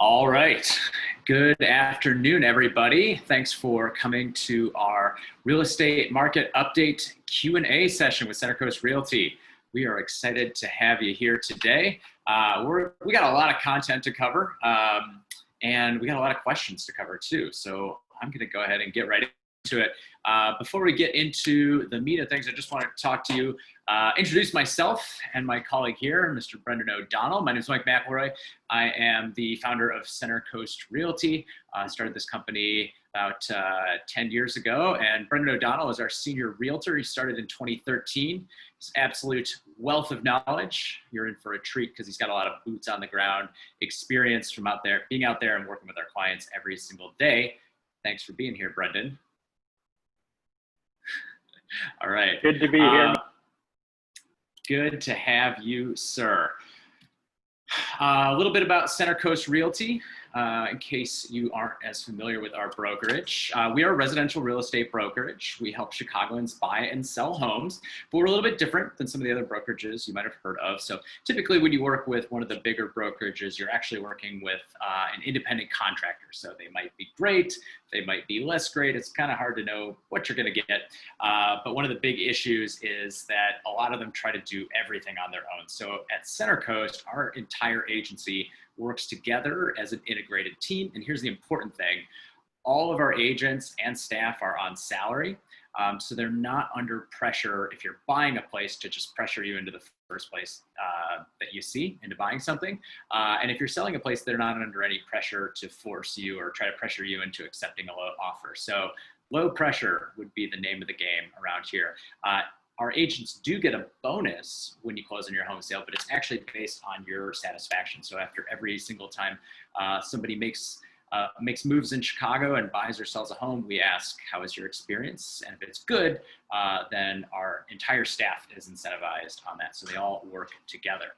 All right. Good afternoon, everybody. Thanks for coming to our real estate market update Q&A session with Center Coast Realty. We are excited to have you here today. We got a lot of content to cover, and we got a lot of questions to cover too. So I'm going to go ahead and get right into it. Before we get into the meat of things, I just want to talk to you, introduce myself and my colleague here, Mr. Brendan O'Donnell. My name is Mike McElroy. I am the founder of Center Coast Realty. I started this company about 10 years ago, and Brendan O'Donnell is our senior realtor. He started in 2013. He's absolute wealth of knowledge. You're in for a treat because he's got a lot of boots on the ground experience from being out there and working with our clients every single day. Thanks for being here, Brendan. All right. Good to be here. Good to have you, sir. A little bit about Center Coast Realty, in case you aren't as familiar with our brokerage. We are a residential real estate brokerage. We help Chicagoans buy and sell homes, but we're a little bit different than some of the other brokerages you might have heard of. So typically when you work with one of the bigger brokerages, you're actually working with an independent contractor. So they might be great, they might be less great. It's kind of hard to know what you're going to get. But one of the big issues is that a lot of them try to do everything on their own. So at Center Coast, our entire agency works together as an integrated team. And here's the important thing. All of our agents and staff are on salary. So they're not under pressure if you're buying a place to just pressure you into the first place that you see into buying something. And if you're selling a place, they're not under any pressure to force you or try to pressure you into accepting a low offer. So low pressure would be the name of the game around here. Our agents do get a bonus when you close on your home sale, but it's actually based on your satisfaction. So after every single time somebody makes moves in Chicago and buys or sells a home, we ask, how is your experience? And if it's good, then our entire staff is incentivized on that. So they all work together.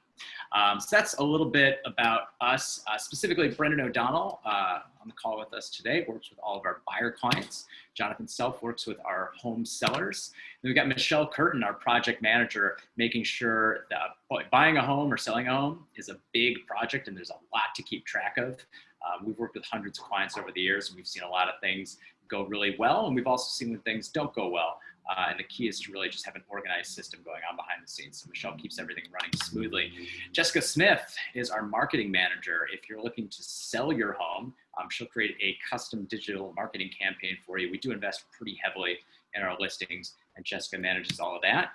So that's a little bit about us. Specifically, Brendan O'Donnell on the call with us today works with all of our buyer clients. Jonathan Self works with our home sellers. And we've got Michelle Curtin, our project manager, making sure that buying a home or selling a home is a big project and there's a lot to keep track of. We've worked with hundreds of clients over the years, and we've seen a lot of things go really well, and we've also seen when things don't go well. And the key is to really just have an organized system going on behind the scenes. So Michelle keeps everything running smoothly. Jessica Smith is our marketing manager. If you're looking to sell your home, she'll create a custom digital marketing campaign for you. We do invest pretty heavily in our listings, and Jessica manages all of that.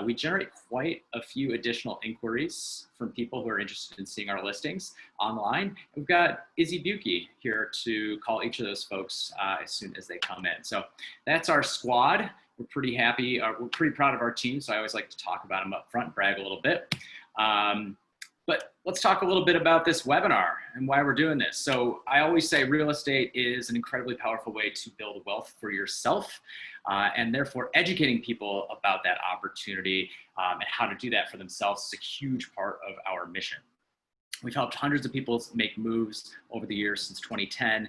We generate quite a few additional inquiries from people who are interested in seeing our listings online. We've got Izzy Buki here to call each of those folks as soon as they come in. So that's our squad. We're pretty happy. We're pretty proud of our team. So I always like to talk about them up front, brag a little bit. But let's talk a little bit about this webinar and why we're doing this. So I always say real estate is an incredibly powerful way to build wealth for yourself, and therefore educating people about that opportunity and how to do that for themselves is a huge part of our mission. We've helped hundreds of people make moves over the years since 2010,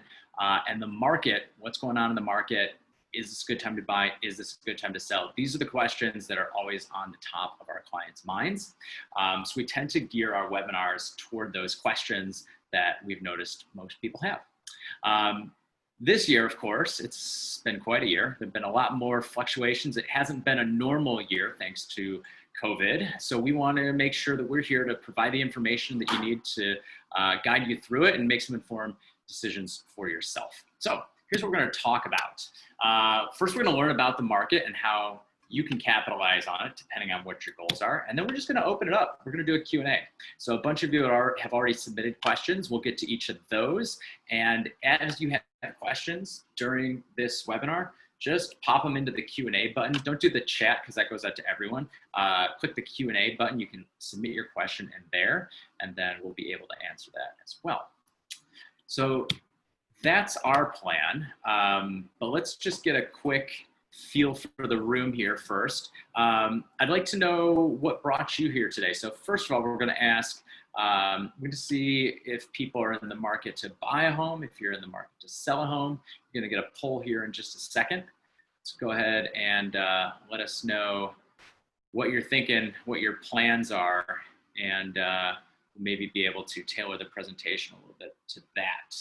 and the market, what's going on in the market, is this a good time to buy? Is this a good time to sell? These are the questions that are always on the top of our clients' minds. So we tend to gear our webinars toward those questions that we've noticed most people have. This year, of course, it's been quite a year. There've been a lot more fluctuations. It hasn't been a normal year thanks to COVID. So we want to make sure that we're here to provide the information that you need to guide you through it and make some informed decisions for yourself. So here's what we're going to talk about. First, we're going to learn about the market and how you can capitalize on it depending on what your goals are. And then we're just going to open it up. We're going to do a Q&A. So a bunch of you have already submitted questions. We'll get to each of those. And as you have questions during this webinar, just pop them into the Q&A button. Don't do the chat because that goes out to everyone. Click the Q&A button. You can submit your question in there, and then we'll be able to answer that as well. So that's our plan, but let's just get a quick feel for the room here first. I'd like to know what brought you here today. So first of all, we're going to ask, we're going to see if people are in the market to buy a home, if you're in the market to sell a home. We're going to get a poll here in just a second. Let's go ahead and let us know what you're thinking, what your plans are, and maybe be able to tailor the presentation a little bit to that.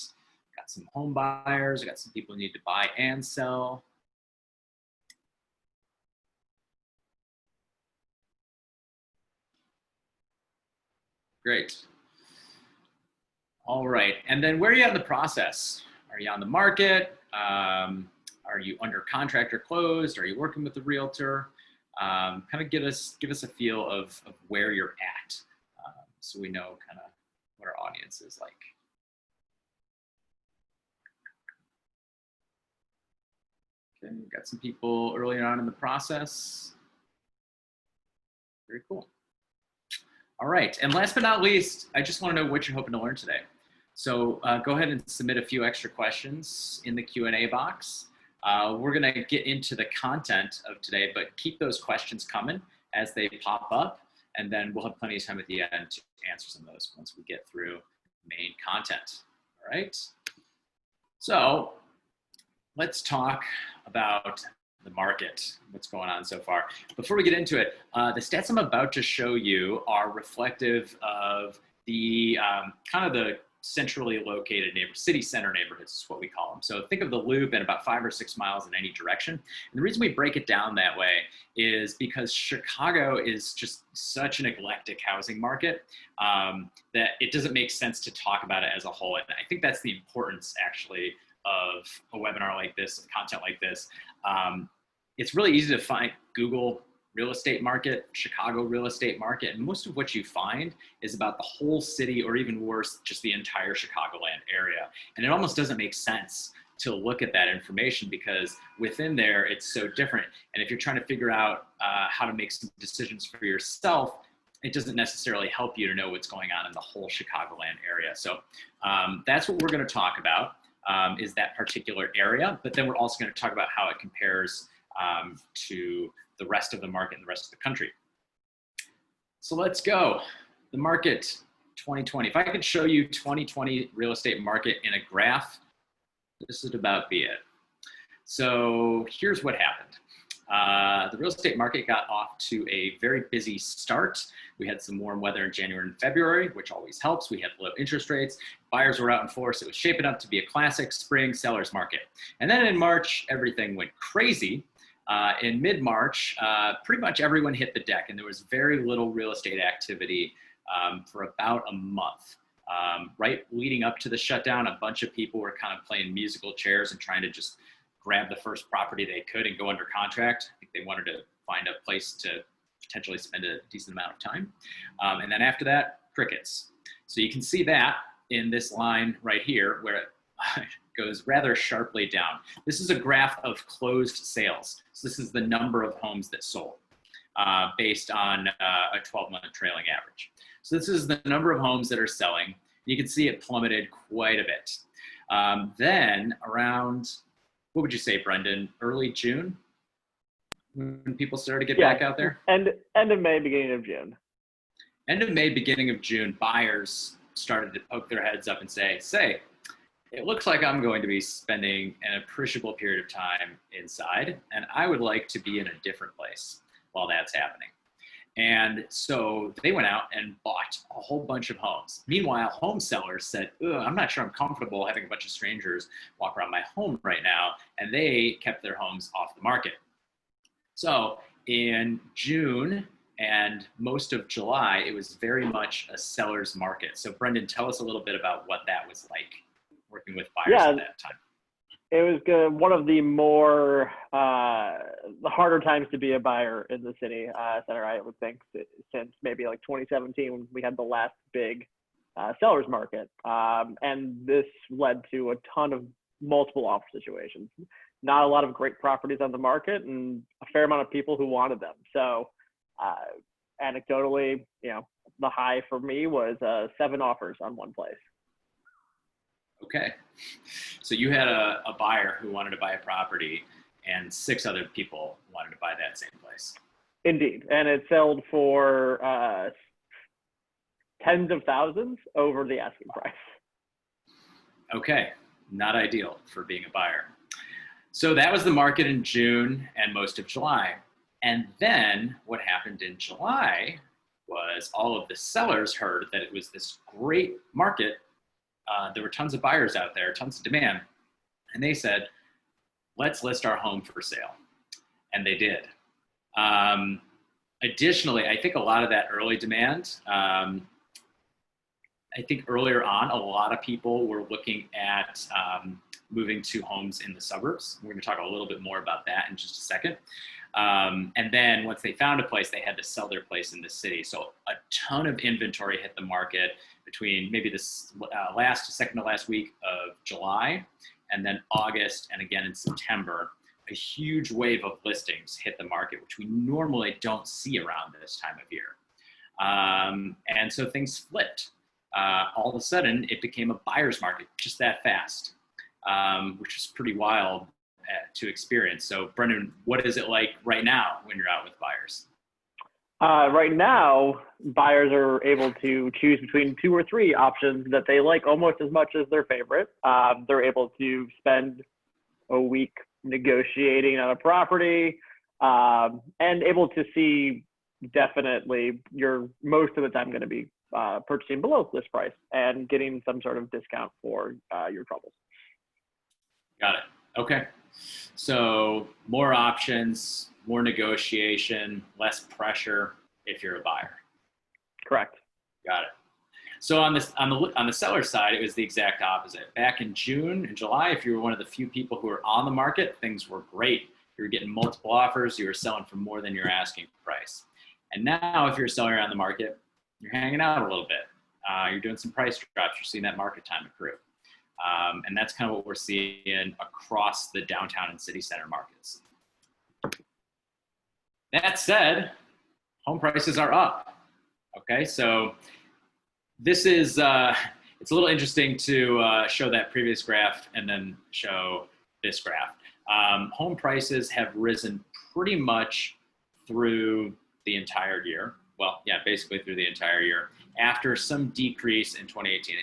Got some home buyers, got some people who need to buy and sell. Great. All right, and then where are you at in the process? Are you on the market? Are you under contract or closed? Are you working with the realtor? Kind of give us a feel of where you're at, so we know kind of what our audience is like. Okay, we've got some people earlier on in the process. Very cool. All right, and last but not least, I just want to know what you're hoping to learn today. So go ahead and submit a few extra questions in the Q&A box. We're going to get into the content of today, but keep those questions coming as they pop up, and then we'll have plenty of time at the end to answer some of those once we get through main content. All right. So let's talk about the market, what's going on so far. Before we get into it, the stats I'm about to show you are reflective of the kind of the centrally located city center neighborhoods is what we call them. So think of the loop and about 5 or 6 miles in any direction. And the reason we break it down that way is because Chicago is just such an eclectic housing market that it doesn't make sense to talk about it as a whole. And I think that's the importance actually of a webinar like this, of content like this. It's really easy to find Google real estate market, Chicago real estate market, and most of what you find is about the whole city, or even worse, just the entire Chicagoland area. And it almost doesn't make sense to look at that information because within there, it's so different. And if you're trying to figure out how to make some decisions for yourself, it doesn't necessarily help you to know what's going on in the whole Chicagoland area. So that's what we're going to talk about, is that particular area. But then we're also going to talk about how it compares to the rest of the market and the rest of the country. So let's go. The market 2020. If I could show you 2020 real estate market in a graph, this would about be it. So here's what happened. The real estate market got off to a very busy start. We had some warm weather in January and February, which always helps. We had low interest rates. Buyers were out in force. It was shaping up to be a classic spring seller's market. And then in March, everything went crazy. In mid-March, pretty much everyone hit the deck, and there was very little real estate activity for about a month. Right leading up to the shutdown, a bunch of people were kind of playing musical chairs and trying to just grab the first property they could and go under contract. I think they wanted to find a place to potentially spend a decent amount of time. And then after that, crickets. So you can see that in this line right here where it goes rather sharply down. This is a graph of closed sales. So this is the number of homes that sold based on a 12-month trailing average. So this is the number of homes that are selling. You can see it plummeted quite a bit. Then around, what would you say, Brendan, early June, when people started to get back out there? End of May, beginning of June. End of May, beginning of June, buyers started to poke their heads up and say, it looks like I'm going to be spending an appreciable period of time inside, and I would like to be in a different place while that's happening. And so they went out and bought a whole bunch of homes. Meanwhile, home sellers said, I'm not sure I'm comfortable having a bunch of strangers walk around my home right now, and they kept their homes off the market. So in June and most of July, it was very much a seller's market. So Brendan, tell us a little bit about what that was like working with buyers at that time. It was one of the more, the harder times to be a buyer in the city center, I would think, since maybe like 2017 when we had the last big seller's market. And this led to a ton of multiple offer situations. Not a lot of great properties on the market and a fair amount of people who wanted them. So anecdotally, the high for me was 7 offers on one place. Okay. So you had a buyer who wanted to buy a property and 6 other people wanted to buy that same place. Indeed. And it sold for tens of thousands over the asking price. Okay. Not ideal for being a buyer. So that was the market in June and most of July. And then what happened in July was all of the sellers heard that it was this great market there were tons of buyers out there, tons of demand. And they said, let's list our home for sale. And they did. Additionally, I think a lot of that early demand, I think earlier on, a lot of people were looking at moving to homes in the suburbs. We're going to talk a little bit more about that in just a second. And then once they found a place, they had to sell their place in the city. So a ton of inventory hit the market between maybe this second to last week of July, and then August, and again in September. A huge wave of listings hit the market, which we normally don't see around this time of year. And so things flipped. All of a sudden, it became a buyer's market just that fast, which is pretty wild to experience. So, Brendan, what is it like right now when you're out with buyers? Right now, buyers are able to choose between 2 or 3 options that they like almost as much as their favorite. They're able to spend a week negotiating on a property, and able to see definitely you're most of the time going to be purchasing below list price and getting some sort of discount for your troubles. Got it. Okay. So more options, more negotiation, less pressure if you're a buyer. Correct. Got it. So on the seller side, it was the exact opposite. Back in June and July, if you were one of the few people who were on the market, things were great. You were getting multiple offers. You were selling for more than your asking price. And now, if you're a seller on the market, you're hanging out a little bit. You're doing some price drops. You're seeing that market time accrue. And that's kind of what we're seeing across the downtown and city center markets. That said, home prices are up. Okay, so this is, it's a little interesting to show that previous graph and then show this graph. Home prices have risen pretty much through the entire year. Well, yeah, basically through the entire year, after some decrease in 2018.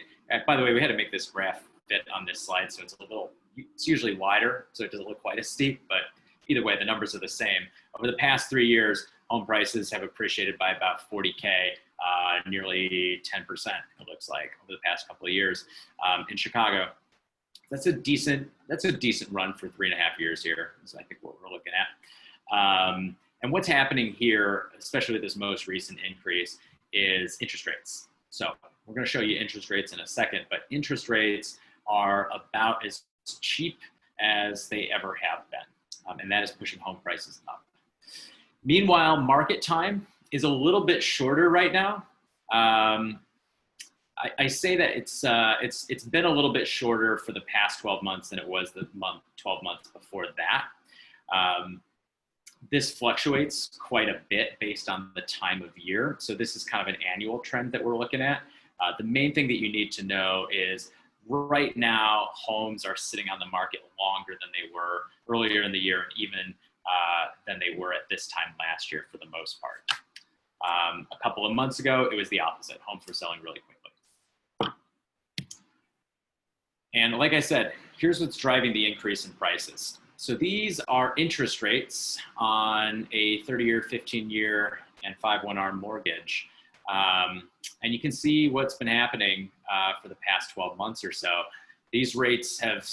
By the way, we had to make this graph fit on this slide, so it's usually wider, so it doesn't look quite as steep, but either way, the numbers are the same. Over the past 3 years, home prices have appreciated by about 40K, nearly 10%, it looks like, over the past couple of years. In Chicago, that's a decent run for 3.5 years here, is I think what we're looking at. And what's happening here, especially with this most recent increase, is interest rates. So we're going to show you interest rates in a second, but interest rates are about as cheap as they ever have been, and that is pushing home prices up. Meanwhile, market time is a little bit shorter right now. I say that it's been a little bit shorter for the past 12 months than it was the 12 months before that. This fluctuates quite a bit based on the time of year. So this is kind of an annual trend that we're looking at. The main thing that you need to know is right now, homes are sitting on the market longer than they were earlier in the year, and even than they were at this time last year for the most part. A couple of months ago, it was the opposite. Homes were selling really quickly. And like I said, here's what's driving the increase in prices. So these are interest rates on a 30-year, 15-year, and 5/1 mortgage. And you can see what's been happening for the past 12 months or so. These rates have,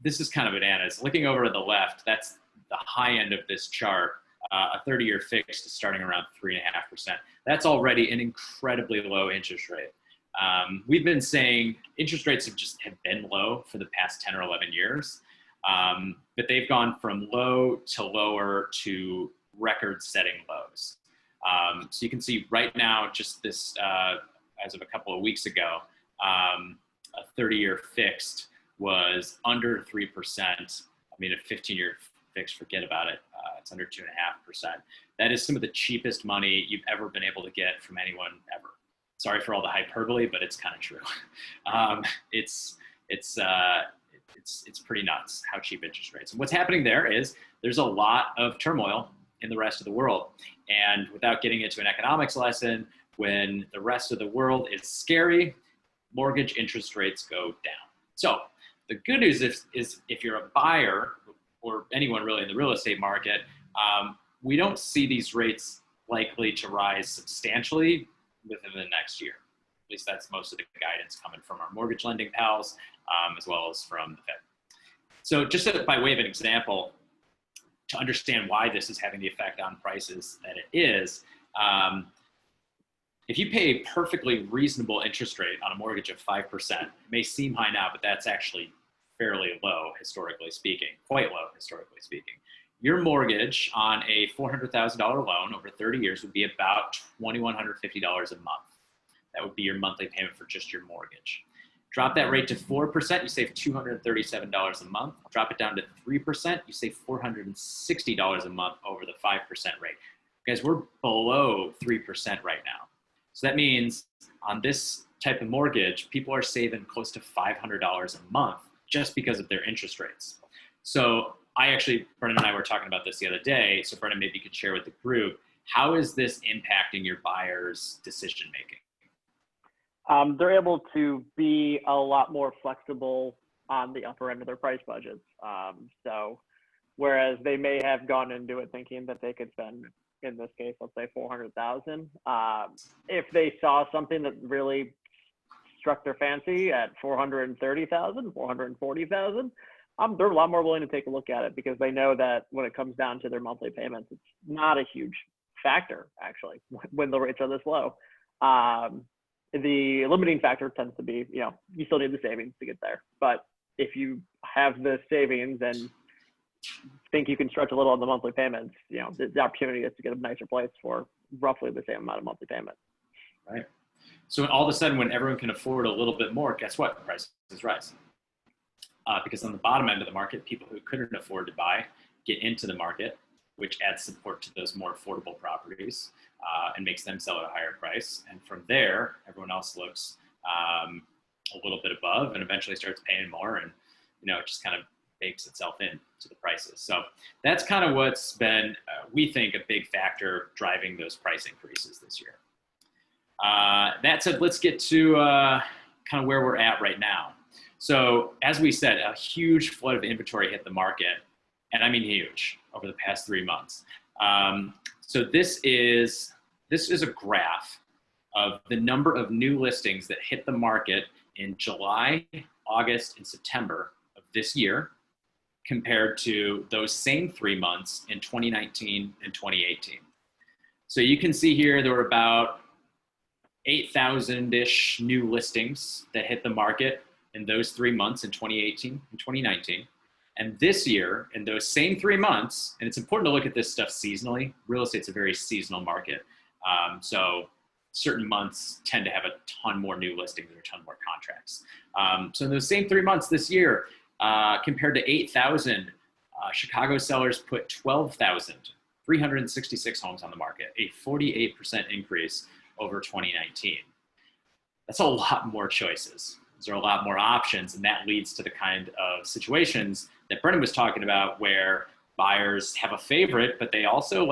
this is kind of bananas. Looking over to the left, that's the high end of this chart. A 30-year fixed is starting around 3.5%. That's already an incredibly low interest rate. We've been saying interest rates have been low for the past 10 or 11 years. But they've gone from low to lower to record-setting lows. So you can see right now, just this, as of a couple of weeks ago, a 30-year fixed was under 3%. A 15-year fixed, forget about it. It's under 2.5%. That is some of the cheapest money you've ever been able to get from anyone ever. Sorry for all the hyperbole, but it's kind of true. It's pretty nuts how cheap interest rates. And what's happening there is there's a lot of turmoil in the rest of the world. And without getting into an economics lesson, when the rest of the world is scary, mortgage interest rates go down. So the good news is if you're a buyer or anyone really in the real estate market, we don't see these rates likely to rise substantially within the next year. At least that's most of the guidance coming from our mortgage lending pals, as well as from the Fed. So just by way of an example, to understand why this is having the effect on prices that it is, if you pay a perfectly reasonable interest rate on a mortgage of 5%, it may seem high now, but that's actually fairly low, historically speaking, quite low, historically speaking. Your mortgage on a $400,000 loan over 30 years would be about $2,150 a month. That would be your monthly payment for just your mortgage. Drop that rate to 4%, you save $237 a month. Drop it down to 3%, you save $460 a month over the 5% rate. Guys, we're below 3% right now. So that means on this type of mortgage, people are saving close to $500 a month just because of their interest rates. So Brendan and I were talking about this the other day. So Brendan, maybe you could share with the group, how is this impacting your buyers' decision making? They're able to be a lot more flexible on the upper end of their price budgets. So whereas they may have gone into it thinking that they could spend, in this case, let's say 400,000. If they saw something that really struck their fancy at 430,000, 440,000, they're a lot more willing to take a look at it because they know that when it comes down to their monthly payments, it's not a huge factor actually when the rates are this low. The limiting factor tends to be, you still need the savings to get there. But if you have the savings and think you can stretch a little on the monthly payments, the opportunity is to get a nicer place for roughly the same amount of monthly payment. Right. So all of a sudden, when everyone can afford a little bit more, guess what? Prices rise. Because on the bottom end of the market, people who couldn't afford to buy get into the market, which adds support to those more affordable properties and makes them sell at a higher price. And from there, everyone else looks a little bit above and eventually starts paying more, and it just kind of bakes itself in to the prices. So that's kind of what's been, we think, a big factor driving those price increases this year. That said, let's get to kind of where we're at right now. So as we said, a huge flood of inventory hit the market, and I mean huge, over the past 3 months. So this is a graph of the number of new listings that hit the market in July, August, and September of this year compared to those same 3 months in 2019 and 2018. So you can see here there were about 8,000-ish new listings that hit the market in those 3 months in 2018 and 2019. And this year, in those same 3 months, and it's important to look at this stuff seasonally. Real estate's a very seasonal market. So certain months tend to have a ton more new listings or a ton more contracts. So in those same 3 months this year, compared to 8,000, Chicago sellers put 12,366 homes on the market, a 48% increase over 2019. That's a lot more choices. There are a lot more options, and that leads to the kind of situations that Brendan was talking about where buyers have a favorite, but they also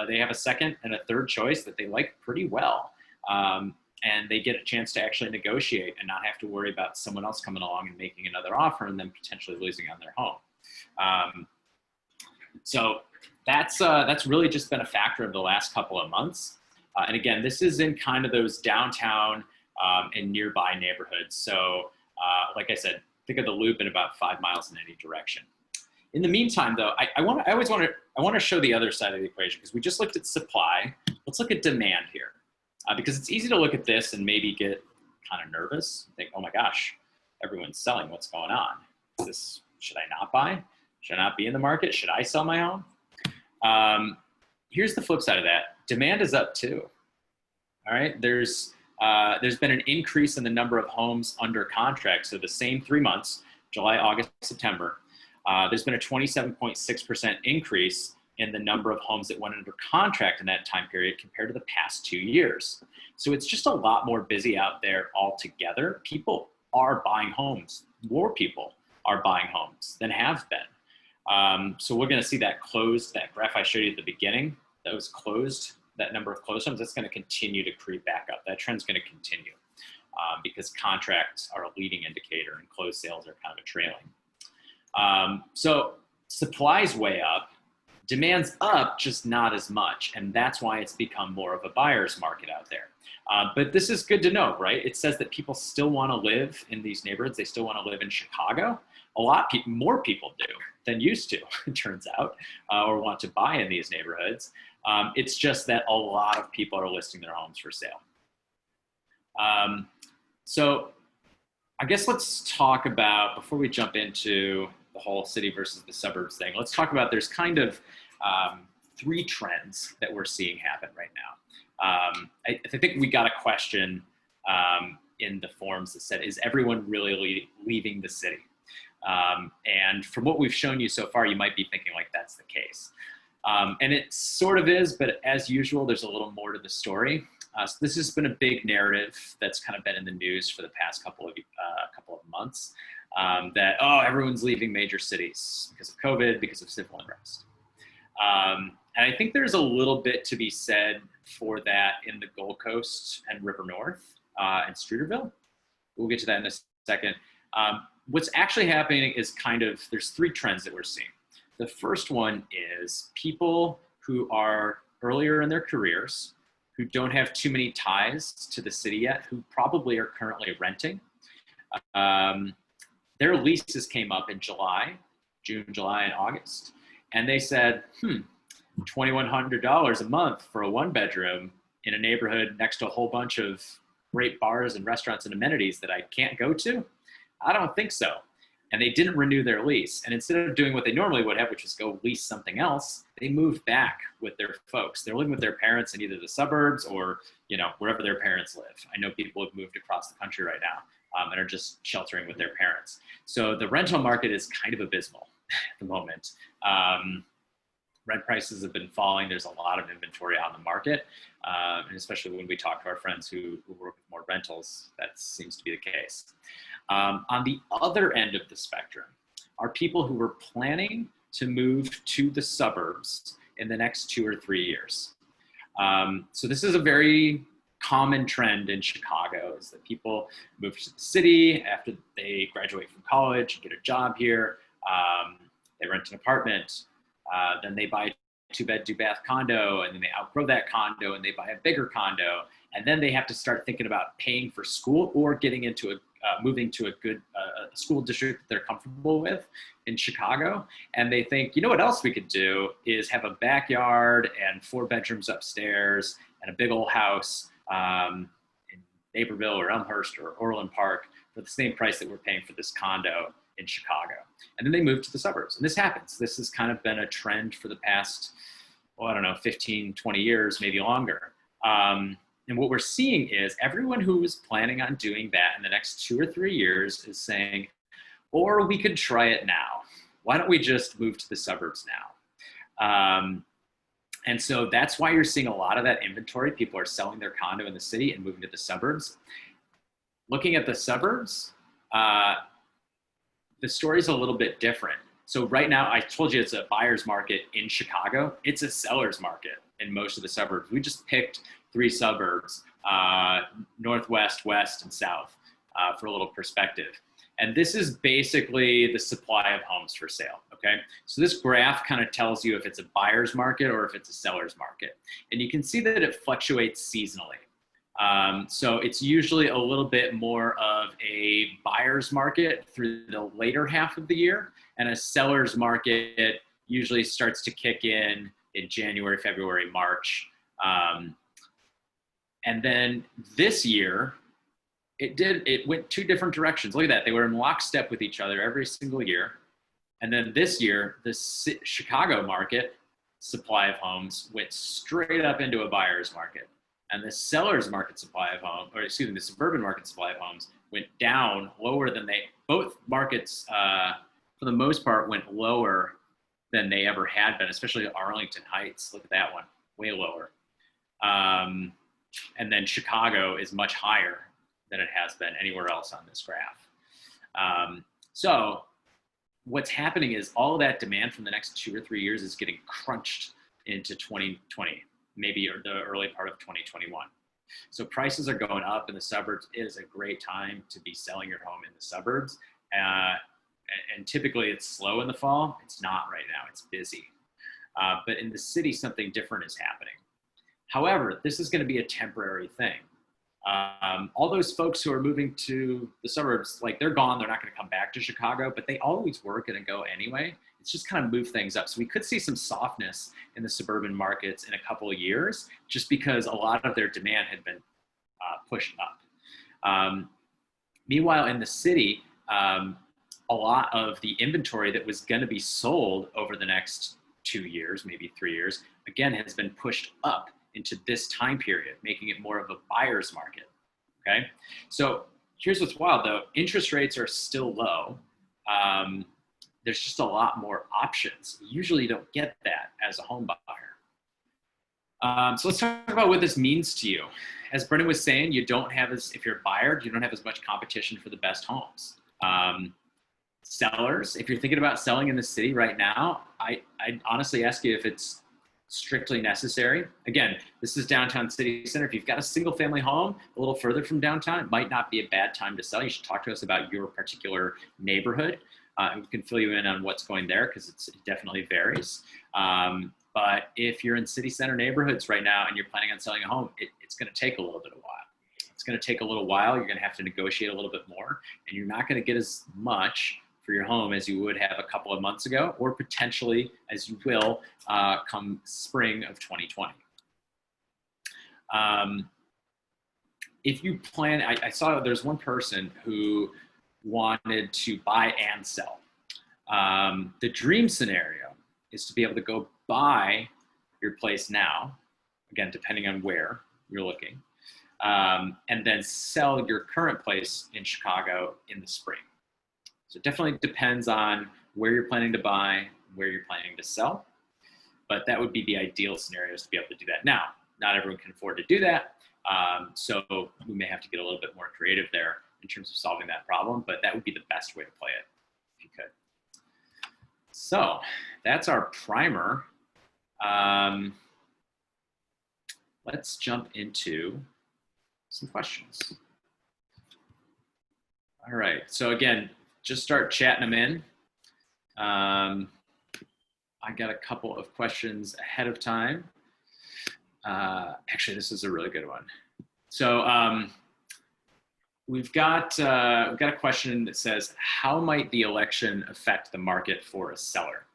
they have a second and a third choice that they like pretty well. And they get a chance to actually negotiate and not have to worry about someone else coming along and making another offer and then potentially losing on their home. So that's really just been a factor of the last couple of months. And again, this is in kind of those downtown and nearby neighborhoods. So like I said, think of the loop in about 5 miles in any direction. In the meantime, though, I want to show the other side of the equation because we just looked at supply. Let's look at demand here, because it's easy to look at this and maybe get kind of nervous. Think, oh my gosh, everyone's selling. What's going on? Should I not buy? Should I not be in the market? Should I sell my home? Here's the flip side of that. Demand is up too. All right, there's been an increase in the number of homes under contract. So the same 3 months, July, August, September, there's been a 27.6% increase in the number of homes that went under contract in that time period compared to the past 2 years. So it's just a lot more busy out there altogether. People are buying homes. More people are buying homes than have been. So we're going to see that closed, that graph I showed you at the beginning, that was closed, that number of closed homes, that's going to continue to creep back up. That trend's going to continue because contracts are a leading indicator and closed sales are kind of a trailing. So supply's way up, Demand's up, just not as much. And that's why it's become more of a buyer's market out there. But this is good to know, right? It says that people still want to live in these neighborhoods. They still want to live in Chicago. A lot more people do than used to, it turns out, or want to buy in these neighborhoods. It's just that a lot of people are listing their homes for sale. So I guess let's talk about, before we jump into the whole city versus the suburbs thing, let's talk about, there's kind of three trends that we're seeing happen right now. I think we got a question in the forums that said, is everyone really leaving the city? And from what we've shown you so far, you might be thinking like that's the case. And it sort of is, but as usual, there's a little more to the story. So this has been a big narrative that's kind of been in the news for the past couple of months, that, oh, everyone's leaving major cities because of COVID, because of civil unrest. And I think there's a little bit to be said for that in the Gold Coast and River North and Streeterville. We'll get to that in a second. What's actually happening is there's three trends that we're seeing. The first one is people who are earlier in their careers, who don't have too many ties to the city yet, who probably are currently renting. Their leases came up in June, July, and August. And they said, $2,100 a month for a one bedroom in a neighborhood next to a whole bunch of great bars and restaurants and amenities that I can't go to? I don't think so. And they didn't renew their lease. And instead of doing what they normally would have, which is go lease something else, they moved back with their folks. They're living with their parents in either the suburbs or, wherever their parents live. I know people have moved across the country right now and are just sheltering with their parents. So the rental market is kind of abysmal at the moment. Rent prices have been falling. There's a lot of inventory on the market. And especially when we talk to our friends who work with more rentals, that seems to be the case. On the other end of the spectrum are people who were planning to move to the suburbs in the next 2 or 3 years. So this is a very common trend in Chicago, is that people move to the city after they graduate from college, get a job here, they rent an apartment, then they buy a 2-bed, 2-bath condo, and then they outgrow that condo and they buy a bigger condo. And then they have to start thinking about paying for school or getting into moving to a good school district that they're comfortable with in Chicago. And they think, what else we could do is have a backyard and 4 bedrooms upstairs and a big old house in Naperville or Elmhurst or Orland Park for the same price that we're paying for this condo in Chicago. And then they move to the suburbs. And this happens. This has kind of been a trend for the past, 15, 20 years, maybe longer. And what we're seeing is everyone who is planning on doing that in the next 2 or 3 years is saying, or we could try it now. Why don't we just move to the suburbs now? And so that's why you're seeing a lot of that inventory. People are selling their condo in the city and moving to the suburbs. Looking at the suburbs, the story's a little bit different. So right now, I told you it's a buyer's market in Chicago. It's a seller's market in most of the suburbs. We just picked 3 suburbs, northwest, west, and south, for a little perspective. And this is basically the supply of homes for sale, okay? So this graph kind of tells you if it's a buyer's market or if it's a seller's market. And you can see that it fluctuates seasonally. So it's usually a little bit more of a buyer's market through the later half of the year, and a seller's market usually starts to kick in January, February, March. And then this year, it went 2 different directions. Look at that. They were in lockstep with each other every single year. And then this year, the Chicago market supply of homes went straight up into a buyer's market. And the seller's market supply of homes, the suburban market supply of homes went down lower than both markets, for the most part, went lower than they ever had been, especially Arlington Heights. Look at that one, way lower. And then Chicago is much higher than it has been anywhere else on this graph. So what's happening is all of that demand from the next 2 or 3 years is getting crunched into 2020, maybe the early part of 2021. So prices are going up in the suburbs. It is a great time to be selling your home in the suburbs. And typically it's slow in the fall. It's not right now, it's busy. But in the city, something different is happening. However, this is going to be a temporary thing. All those folks who are moving to the suburbs, like they're gone, they're not going to come back to Chicago, but they always were going to go anyway. It's just kind of move things up. So we could see some softness in the suburban markets in a couple of years, just because a lot of their demand had been pushed up. Meanwhile, in the city, a lot of the inventory that was going to be sold over the next 2 years, maybe 3 years, again, has been pushed up into this time period, making it more of a buyer's market, okay? So here's what's wild though, interest rates are still low. There's just a lot more options. Usually you don't get that as a home buyer. So let's talk about what this means to you. As Brendan was saying, if you're a buyer, you don't have as much competition for the best homes. Sellers, if you're thinking about selling in the city right now, I'd honestly ask you if it's strictly necessary. Again, this is downtown city center. If you've got a single family home a little further from downtown, it might not be a bad time to sell. You should talk to us about your particular neighborhood. And we can fill you in on what's going there because it definitely varies. But if you're in city center neighborhoods right now and you're planning on selling a home, it's going to take a little bit of a while. It's going to take a little while. You're going to have to negotiate a little bit more, and you're not going to get as much for your home as you would have a couple of months ago, or potentially as you will come spring of 2020. If you plan, I saw there's one person who wanted to buy and sell. The dream scenario is to be able to go buy your place now, again, depending on where you're looking, and then sell your current place in Chicago in the spring. So it definitely depends on where you're planning to buy, where you're planning to sell, but that would be the ideal scenarios to be able to do that. Now, not everyone can afford to do that, so we may have to get a little bit more creative there in terms of solving that problem, but that would be the best way to play it, if you could. So that's our primer. Let's jump into some questions. All right, so again, just start chatting them in. I got a couple of questions ahead of time. Actually, this is a really good one. So we've got a question that says, how might the election affect the market for a seller?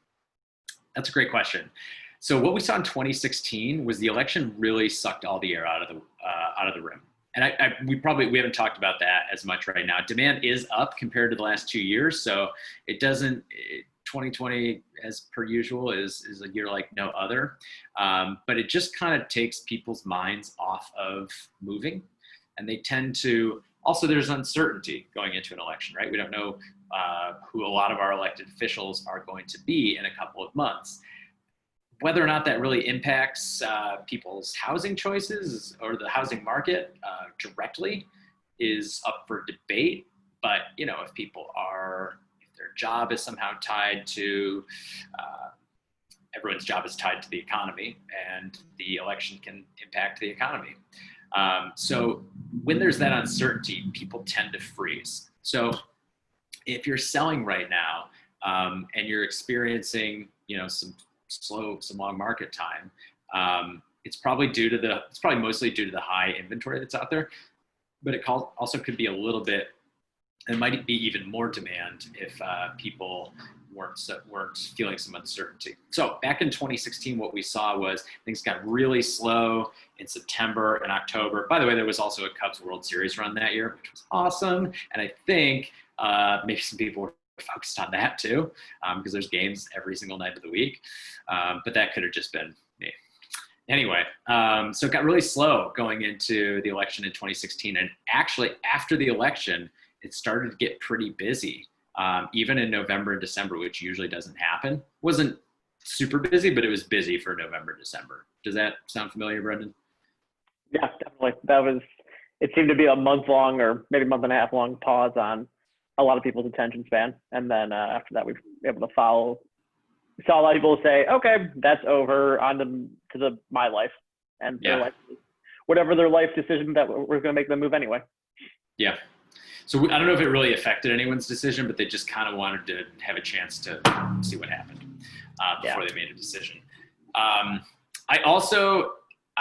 That's a great question. So what we saw in 2016 was the election really sucked all the air out of the room. And we haven't talked about that as much right now. Demand is up compared to the last 2 years. So 2020, as per usual, is a year like no other. But it just kind of takes people's minds off of moving. And they tend to, also there's uncertainty going into an election, right? We don't know who a lot of our elected officials are going to be in a couple of months. Whether or not that really impacts people's housing choices or the housing market directly is up for debate. But, you know, if their job is somehow tied to, everyone's job is tied to the economy, and the election can impact the economy. So when there's that uncertainty, people tend to freeze. So if you're selling right now and you're experiencing, some long market time, it's probably mostly due to the high inventory that's out there, but it also could be a little bit, it might be even more demand if people weren't feeling some uncertainty. So back in 2016, what we saw was things got really slow in September and October. By the way, there was also a Cubs World Series run that year, which was awesome. And I think maybe some people were focused on that too, because there's games every single night of the week. But that could have just been me. Anyway, so it got really slow going into the election in 2016. And actually after the election, it started to get pretty busy, even in November and December, which usually doesn't happen. Wasn't super busy, but it was busy for November, December. Does that sound familiar, Brendan? Yeah, definitely. It seemed to be a month-long or maybe month and a half long pause on a lot of people's attention span. And then after that, we were able to saw a lot of people say, okay, that's over, on to my life. And their life, whatever their life decision that we're going to make them move anyway. Yeah. So I don't know if it really affected anyone's decision, but they just kind of wanted to have a chance to see what happened before they made a decision. I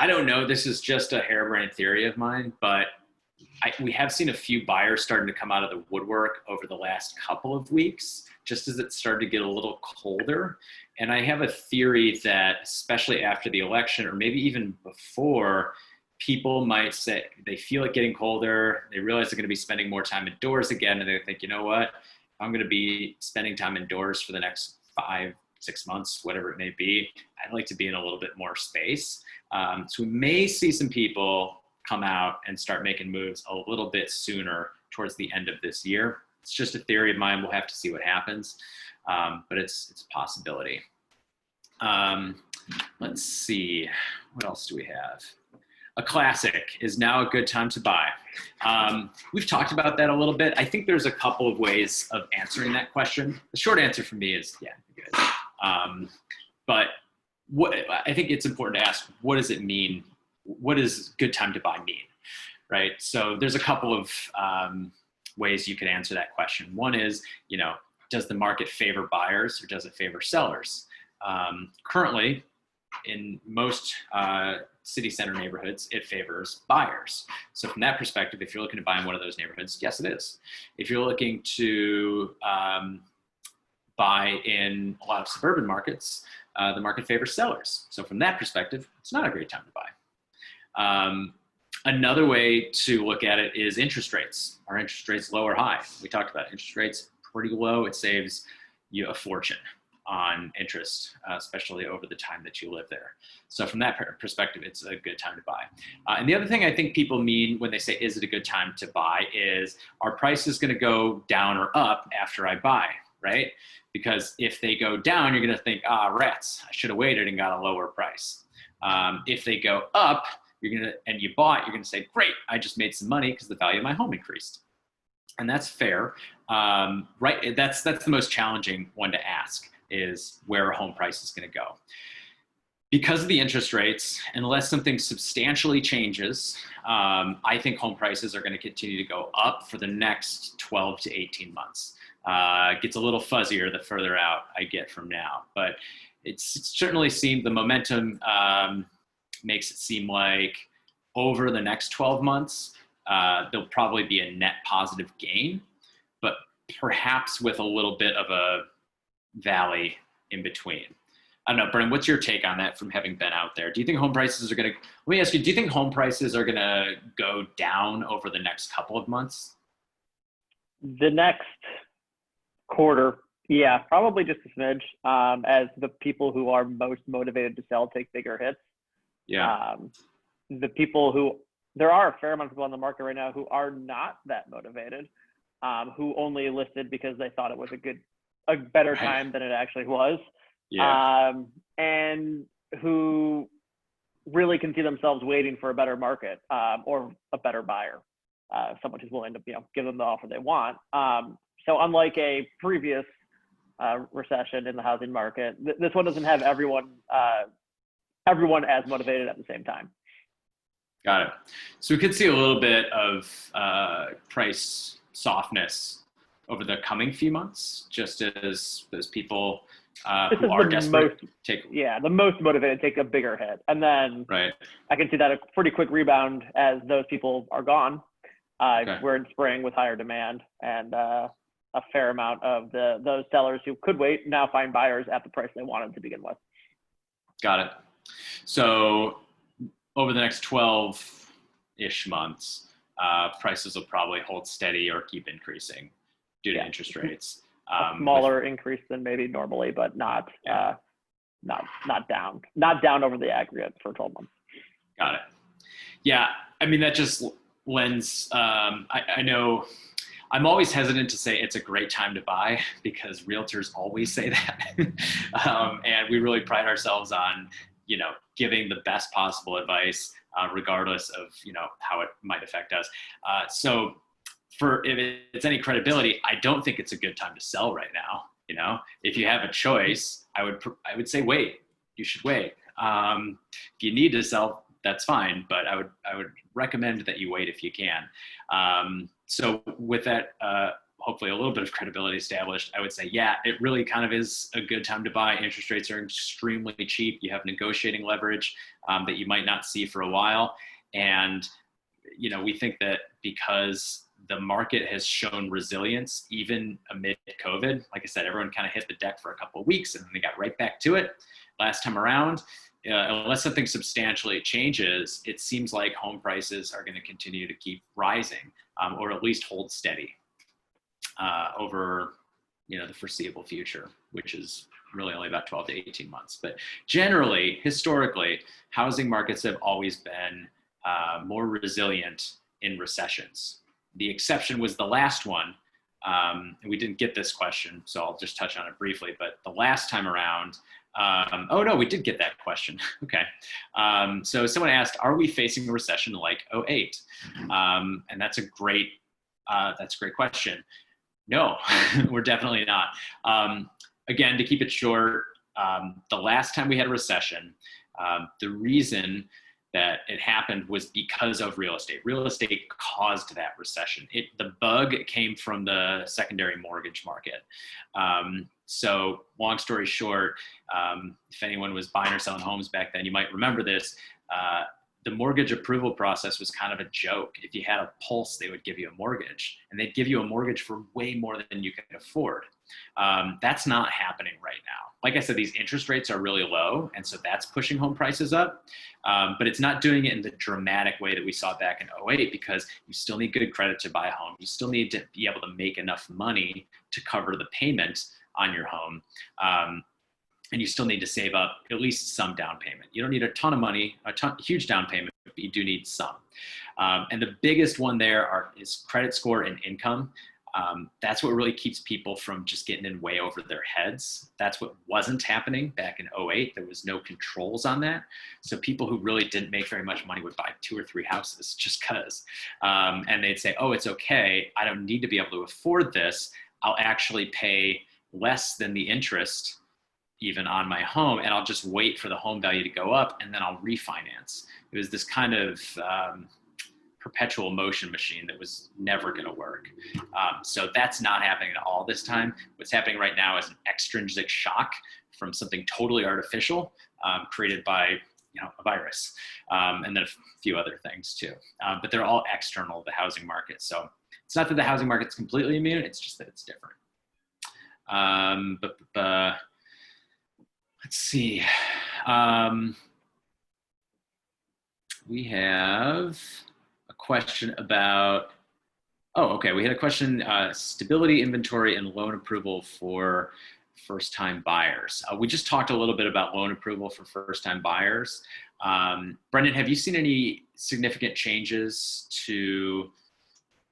don't know, this is just a harebrained theory of mine, but we have seen a few buyers starting to come out of the woodwork over the last couple of weeks, just as it started to get a little colder. And I have a theory that, especially after the election, or maybe even before, people might say they feel it getting colder. They realize they're going to be spending more time indoors again. And they think, you know what? I'm going to be spending time indoors for the next 5-6 months, whatever it may be. I'd like to be in a little bit more space. So we may see some people come out and start making moves a little bit sooner towards the end of this year. It's just a theory of mine. We'll have to see what happens, but it's a possibility. Let's see, what else do we have? A classic, is now a good time to buy? We've talked about that a little bit. I think there's a couple of ways of answering that question. The short answer for me is, yeah, good. But I think it's important to ask, what does it mean? What does good time to buy mean, right? So there's a couple of ways you could answer that question. One is, does the market favor buyers or does it favor sellers? Currently, in most city center neighborhoods, it favors buyers. So from that perspective, if you're looking to buy in one of those neighborhoods, yes, it is. If you're looking to buy in a lot of suburban markets, the market favors sellers. So from that perspective, it's not a great time to buy. Another way to look at it is interest rates. Are interest rates low or high? We talked about interest rates pretty low. It saves you a fortune on interest, especially over the time that you live there. So from that perspective, it's a good time to buy. And the other thing I think people mean when they say, is it a good time to buy, is, are prices going to go down or up after I buy, right? Because if they go down, you're going to think, rats, I should have waited and got a lower price. If they go up, and you bought, you're gonna say, great, I just made some money because the value of my home increased. And that's fair, right? That's the most challenging one to ask, is where a home price is gonna go. Because of the interest rates, unless something substantially changes, I think home prices are gonna continue to go up for the next 12 to 18 months. It gets a little fuzzier the further out I get from now, but it's certainly seemed the momentum makes it seem like over the next 12 months, there'll probably be a net positive gain, but perhaps with a little bit of a valley in between. I don't know, Brennan, what's your take on that from having been out there? Do you think home prices are let me ask you, do you think home prices are gonna go down over the next couple of months? The next quarter, yeah, probably just a smidge, as the people who are most motivated to sell take bigger hits. Yeah. The people there are a fair amount of people on the market right now who are not that motivated, who only listed because they thought it was a better time than it actually was. Yeah. And who really can see themselves waiting for a better market, or a better buyer, someone who's willing to, give them the offer they want. So unlike a previous recession in the housing market, this one doesn't have everyone as motivated at the same time. Got it. So we could see a little bit of price softness over the coming few months, just as those people who are desperate the most motivated take a bigger hit. And then right. I can see that a pretty quick rebound as those people are gone. Okay. We're in spring with higher demand, and a fair amount of those sellers who could wait now find buyers at the price they wanted to begin with. Got it. So over the next 12-ish months, prices will probably hold steady or keep increasing due to interest rates. A smaller increase than maybe normally, but not down. Not down over the aggregate for 12 months. Got it. Yeah, I mean, that just lends, I know I'm always hesitant to say it's a great time to buy, because realtors always say that. And we really pride ourselves on, giving the best possible advice, regardless of, how it might affect us. So if it's any credibility, I don't think it's a good time to sell right now. If you have a choice, I would say, wait, you should wait. If you need to sell, that's fine, but I would recommend that you wait if you can. So with that hopefully a little bit of credibility established, I would say, yeah, it really kind of is a good time to buy. Interest rates are extremely cheap. You have negotiating leverage that you might not see for a while. And, we think that because the market has shown resilience, even amid COVID, like I said, everyone kind of hit the deck for a couple of weeks and then they got right back to it last time around. Unless something substantially changes, it seems like home prices are going to continue to keep rising, or at least hold steady over the foreseeable future, which is really only about 12 to 18 months. But generally, historically, housing markets have always been more resilient in recessions. The exception was the last one. And we didn't get this question, so I'll just touch on it briefly. But the last time around, oh no, we did get that question. Okay. So someone asked, are we facing a recession like '08? And that's a great question. No, we're definitely not. Again, to keep it short, the last time we had a recession, the reason that it happened was because of real estate. Real estate caused that recession. The bug came from the secondary mortgage market. So long story short, if anyone was buying or selling homes back then, you might remember this. The mortgage approval process was kind of a joke. If you had a pulse, they would give you a mortgage, and they'd give you a mortgage for way more than you could afford. That's not happening right now. Like I said, these interest rates are really low, and so that's pushing home prices up. But it's not doing it in the dramatic way that we saw back in '08, because you still need good credit to buy a home. You still need to be able to make enough money to cover the payment on your home. And you still need to save up at least some down payment. You don't need a ton of money, huge down payment, but you do need some. And the biggest one there is credit score and income. That's what really keeps people from just getting in way over their heads. That's what wasn't happening back in '08. There was no controls on that. So people who really didn't make very much money would buy 2 or 3 houses just because. And they'd say, oh, it's okay. I don't need to be able to afford this. I'll actually pay less than the interest even on my home, and I'll just wait for the home value to go up, and then I'll refinance. It was this kind of perpetual motion machine that was never going to work. So that's not happening at all this time. What's happening right now is an extrinsic shock from something totally artificial, created by a virus, and then a few other things too. But they're all external to the housing market. So it's not that the housing market's completely immune, it's just that it's different. Let's see. We have a question about, we had a question, stability, inventory, and loan approval for first-time buyers. We just talked a little bit about loan approval for first-time buyers. Brendan, have you seen any significant changes to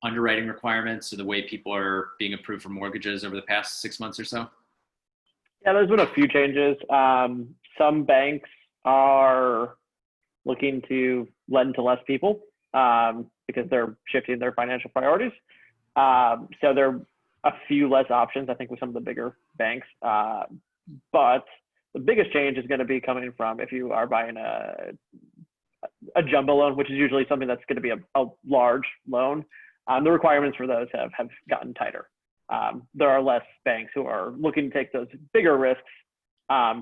underwriting requirements or the way people are being approved for mortgages over the past 6 months or so? Yeah, there's been a few changes. Some banks are looking to lend to less people because they're shifting their financial priorities. So there are a few less options, I think, with some of the bigger banks. But the biggest change is going to be coming from if you are buying a jumbo loan, which is usually something that's going to be a large loan. The requirements for those have gotten tighter. There are less banks who are looking to take those bigger risks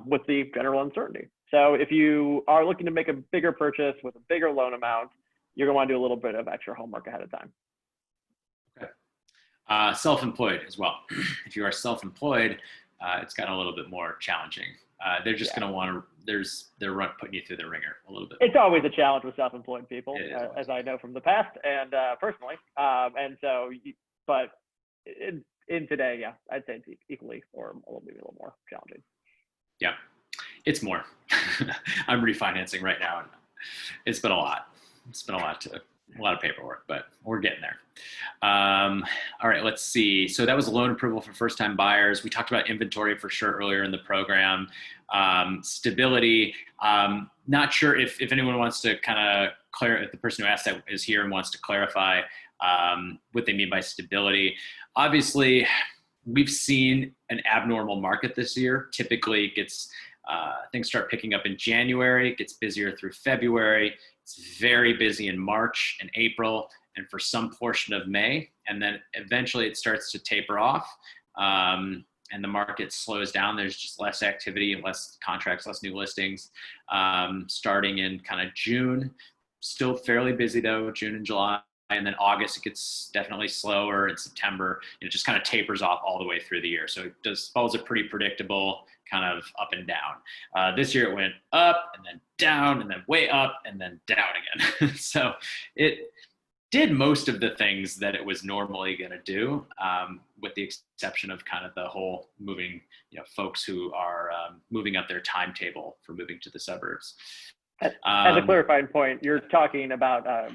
with the general uncertainty. So if you are looking to make a bigger purchase with a bigger loan amount, you're going to want to do a little bit of extra homework ahead of time. Okay. Self-employed as well. If you are self-employed, it's gotten a little bit more challenging. They're just going to want to, they're putting you through the ringer a little bit. It's always a challenge with self-employed people, as I know from the past and personally. And so, but in today, yeah, I'd say it's equally or maybe a little more challenging. Yeah, it's more. I'm refinancing right now, and it's been a lot. It's been a lot of paperwork, but we're getting there. All right, let's see. So that was a loan approval for first-time buyers. We talked about inventory for sure earlier in the program. Stability. Not sure if anyone wants to kind of clarify, if the person who asked that is here and wants to clarify what they mean by stability. Obviously, we've seen an abnormal market this year. Typically, it gets things start picking up in January. It gets busier through February. It's very busy in March and April, and for some portion of May, and then eventually it starts to taper off, and the market slows down. There's just less activity, less contracts, less new listings. Starting in kind of June, still fairly busy though, June and July. And then August, it gets definitely slower. In September, it just kind of tapers off all the way through the year. So it follows a pretty predictable kind of up and down. This year it went up and then down and then way up and then down again. So it did most of the things that it was normally going to do, with the exception of kind of the whole moving, folks who are moving up their timetable for moving to the suburbs. As a clarifying point, you're talking about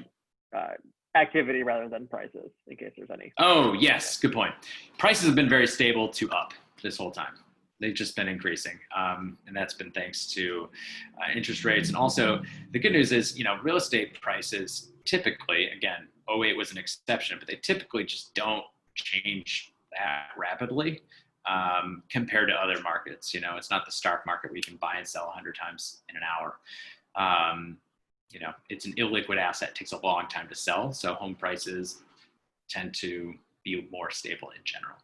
activity rather than prices, in case there's any. Oh, yes. Good point. Prices have been very stable to up this whole time. They've just been increasing. And that's been thanks to interest rates. And also the good news is, real estate prices typically, again, '08 was an exception, but they typically just don't change that rapidly compared to other markets. It's not the stock market where you can buy and sell 100 times in an hour. It's an illiquid asset. It takes a long time to sell. So home prices tend to be more stable in general.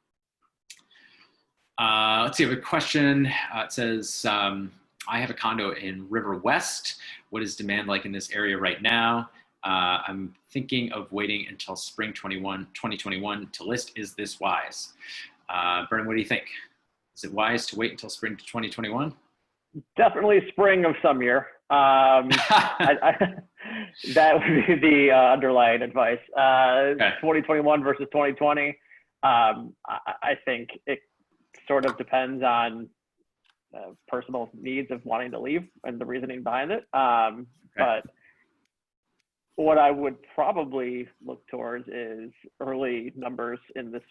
Let's see, I have a question. It says, I have a condo in River West. What is demand like in this area right now? I'm thinking of waiting until spring 2021 to list. Is this wise? Brennan, what do you think? Is it wise to wait until spring 2021? Definitely spring of some year. That would be the underlying advice. Okay. 2021 versus 2020. I think it sort of depends on personal needs of wanting to leave and the reasoning behind it. Okay. But what I would probably look towards is early numbers in this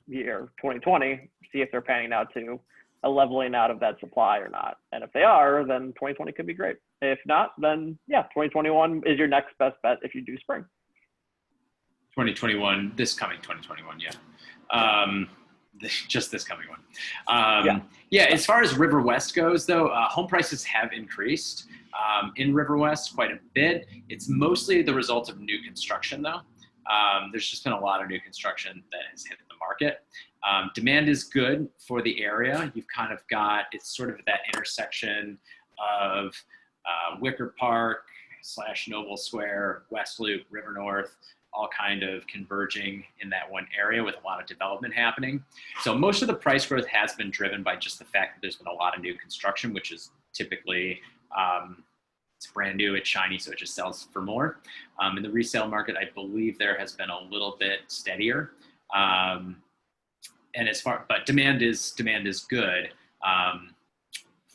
year, 2020, see if they're panning out to a leveling out of that supply or not. And if they are, then 2020 could be great. If not, then yeah, 2021 is your next best bet if you do spring. 2021, this coming 2021, yeah. Just this coming one. Yeah, as far as River West goes, though, home prices have increased in River West quite a bit. It's mostly the result of new construction, though. There's just been a lot of new construction that has hit the market. Demand is good for the area. You've kind of got, it's sort of that intersection of Wicker Park / Noble Square, West Loop, River North, all kind of converging in that one area with a lot of development happening. So most of the price growth has been driven by just the fact that there's been a lot of new construction, which is typically, it's brand new, it's shiny, so it just sells for more. In the resale market, I believe there has been a little bit steadier. But demand is good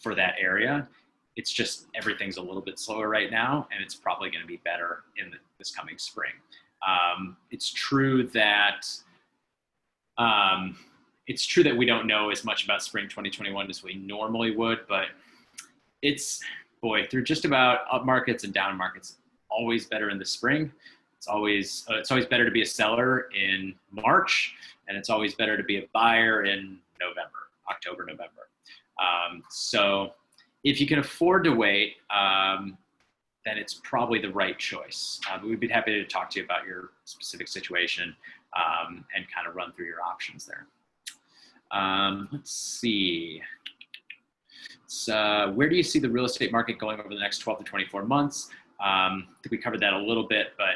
for that area. It's just everything's a little bit slower right now, and it's probably going to be better in this coming spring. It's true that we don't know as much about spring 2021 as we normally would, but through just about up markets and down markets, always better in the spring. It's always better to be a seller in March, and it's always better to be a buyer in October, November. So if you can afford to wait, then it's probably the right choice. But we'd be happy to talk to you about your specific situation and kind of run through your options there. Let's see. Where do you see the real estate market going over the next 12 to 24 months? I think we covered that a little bit, but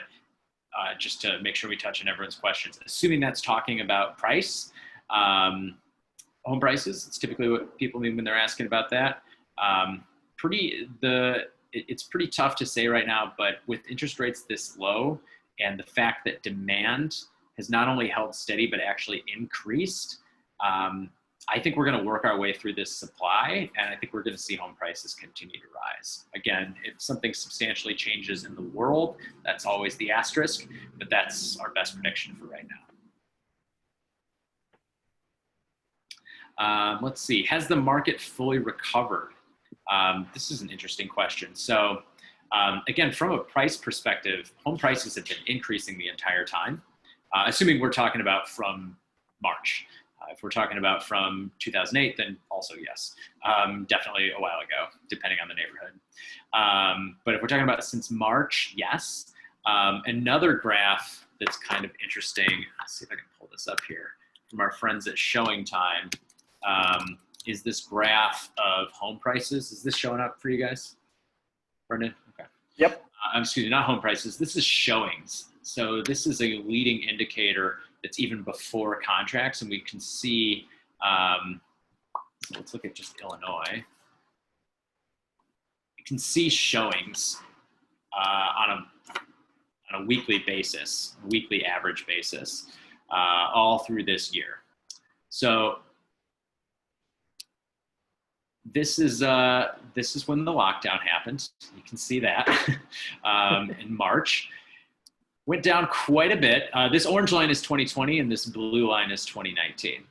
just to make sure we touch on everyone's questions, assuming that's talking about price, home prices, it's typically what people mean when they're asking about that. It's pretty tough to say right now, but with interest rates this low and the fact that demand has not only held steady, but actually increased, I think we're going to work our way through this supply, and I think we're going to see home prices continue to rise. Again, if something substantially changes in the world, that's always the asterisk, but that's our best prediction for right now. Let's see. Has the market fully recovered? This is an interesting question. So again, from a price perspective, home prices have been increasing the entire time, assuming we're talking about from March. If we're talking about from 2008, then also yes, definitely a while ago, depending on the neighborhood. But if we're talking about since March, yes. Another graph that's kind of interesting, let's see if I can pull this up here, from our friends at Showing Time, is this graph of home prices. Is this showing up for you guys? Brendan? Okay. Yep. Excuse me, not home prices. This is showings. So this is a leading indicator that's even before contracts, and we can see, let's look at just Illinois. You can see showings on a weekly basis, weekly average basis, all through this year. So this is when the lockdown happened. You can see that in March. Went down quite a bit. This orange line is 2020 and this blue line is 2019.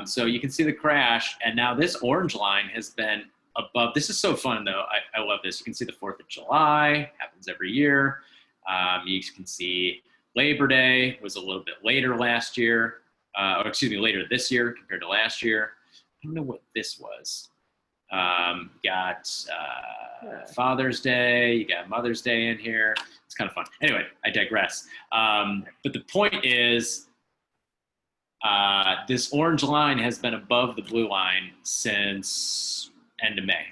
So you can see the crash, and now this orange line has been above. This is so fun though. I love this. You can see the 4th of July, happens every year. You can see Labor Day was a little bit later last year, or excuse me, later this year compared to last year. I don't know what this was. You got Father's Day, you got Mother's Day in here. It's kind of fun. Anyway, I digress. But the point is, this orange line has been above the blue line since end of May.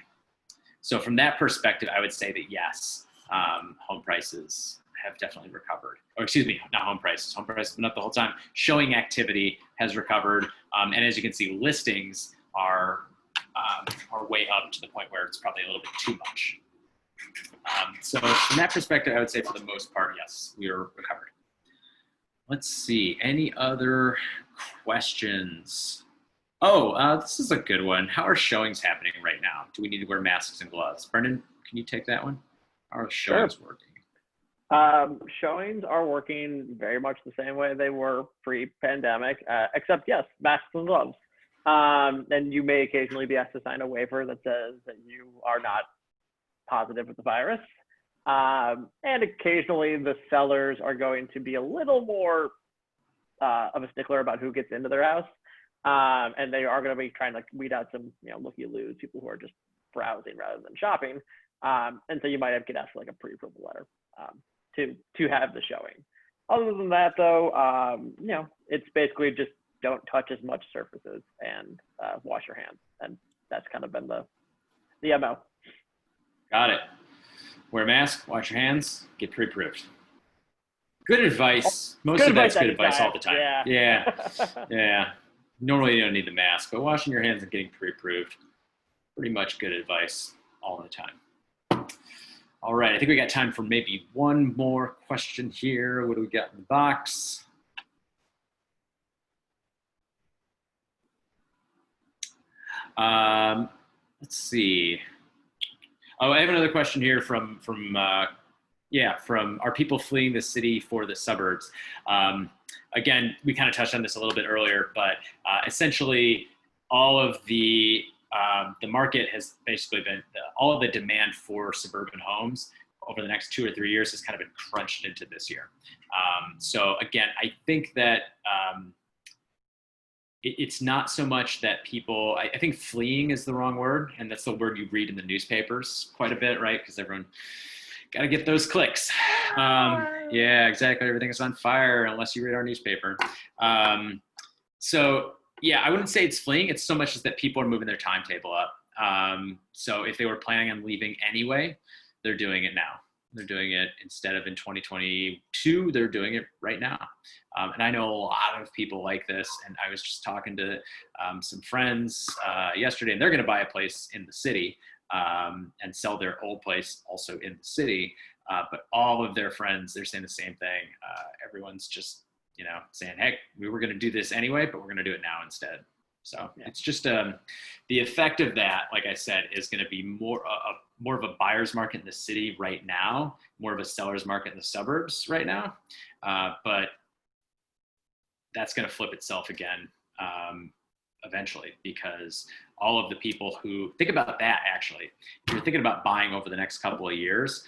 So from that perspective, I would say that yes, home prices have definitely recovered. Or excuse me, not home prices. Home prices have been up the whole time. Showing activity has recovered. And as you can see, listings are way up to the point where it's probably a little bit too much. So from that perspective, I would say for the most part, yes, we are recovered. Let's see, any other questions? Oh, this is a good one. How are showings happening right now? Do we need to wear masks and gloves? Brendan, can you take that one? How are showings working? Showings are working very much the same way they were pre-pandemic, except yes, masks and gloves. And you may occasionally be asked to sign a waiver that says that you are not positive with the virus. And occasionally the sellers are going to be a little more of a stickler about who gets into their house. And they are going to be trying to weed out some, looky-loos, people who are just browsing rather than shopping. And so you might get asked for like a pre-approval letter to have the showing. Other than that, though, it's basically just don't touch as much surfaces and wash your hands. And that's kind of been the MO. Got it. Wear a mask, wash your hands, get pre-approved. Good advice. Most of that's good advice all the time. Yeah. Normally you don't need the mask, but washing your hands and getting pre-approved, pretty much good advice all the time. All right, I think we got time for maybe one more question here. What do we got in the box? Let's see. Oh, I have another question here from are people fleeing the city for the suburbs? Again, we kind of touched on this a little bit earlier, but essentially all of the market has basically been, all of the demand for suburban homes over the next 2 or 3 years has kind of been crunched into this year. So again, I think that it's not so much that people, I think fleeing is the wrong word, and that's the word you read in the newspapers quite a bit, right? Because everyone got to get those clicks. Yeah, exactly. Everything is on fire unless you read our newspaper. So yeah, I wouldn't say it's fleeing. It's so much as that people are moving their timetable up. So if they were planning on leaving anyway, they're doing it now. They're doing it instead of in 2022, they're doing it right now. And I know a lot of people like this. And I was just talking to some friends yesterday, and they're going to buy a place in the city and sell their old place also in the city. But all of their friends, they're saying the same thing. Everyone's just, saying, hey, we were going to do this anyway, but we're going to do it now instead. So it's just the effect of that, like I said, is going to be more of a buyer's market in the city right now, more of a seller's market in the suburbs right now. But that's going to flip itself again eventually, because all of the people who think about that, actually, if you're thinking about buying over the next couple of years,